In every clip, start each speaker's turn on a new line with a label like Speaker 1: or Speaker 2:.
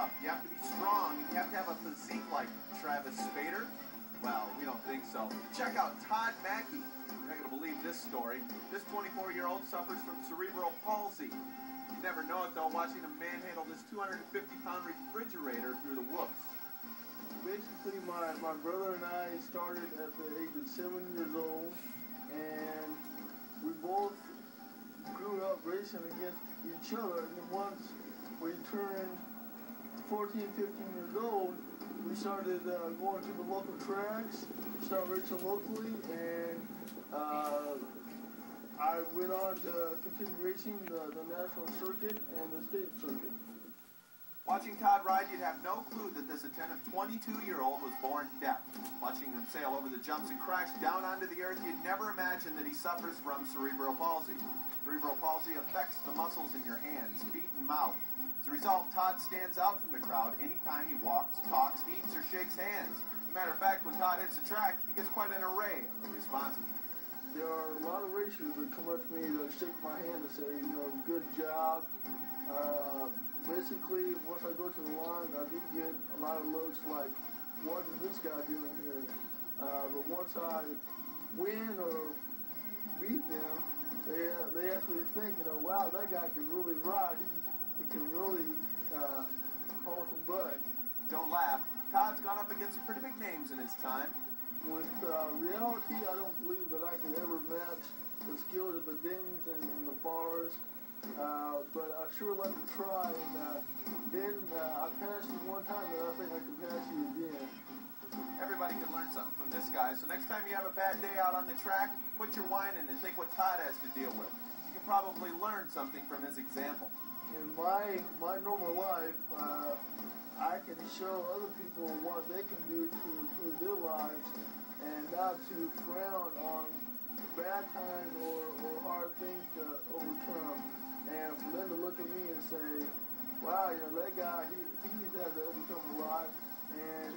Speaker 1: tough. You have to be strong, and you have to have a physique like Travis Spader. Well, we don't think so. Check out Todd Macke. You're not going to believe this story. This 24-year-old suffers from cerebral palsy. You never know it, though, watching him manhandle this 250-pound refrigerator through the whoops.
Speaker 2: Basically, my brother and I started at the age of 7 years old, and we both grew up racing against each other. And then once we turned 14, 15 years old, we started going to the local tracks, started racing locally, and I went on to continue racing the national circuit and the state circuit.
Speaker 1: Watching Todd ride, you'd have no clue that this attentive 22-year-old was born deaf. Watching him sail over the jumps and crash down onto the earth, you'd never imagine that he suffers from cerebral palsy. Cerebral palsy affects the muscles in your hands, feet, and mouth. As a result, Todd stands out from the crowd anytime he walks, talks, eats, or shakes hands. As a matter of fact, when Todd hits the track, he gets quite an array of responses.
Speaker 2: There are a lot of racers that come up to me to shake my hand and say, good job. Basically, once I go to the line, I do get a lot of looks like, what is this guy doing here? But once I win or beat them, they actually think, wow, that guy can really ride. He can really haul some butt.
Speaker 1: Don't laugh. Todd's gone up against some pretty big names in his time.
Speaker 2: With reality, I don't believe that I could ever match the skills of the Dens and the bars. But I sure like to try, and then I passed you one time, and I think I can pass you again.
Speaker 1: Everybody can learn something from this guy, so next time you have a bad day out on the track, quit your whining and think what Todd has to deal with. You can probably learn something from his example.
Speaker 2: In my normal life, I can show other people what they can do to improve their lives, and not to frown on bad times or hard things to overcome. And for them to look at me and say, wow, that guy, he's had to overcome a lot, and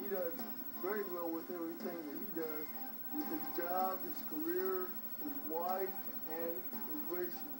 Speaker 2: he does very well with everything that he does, with his job, his career, his wife, and his racing.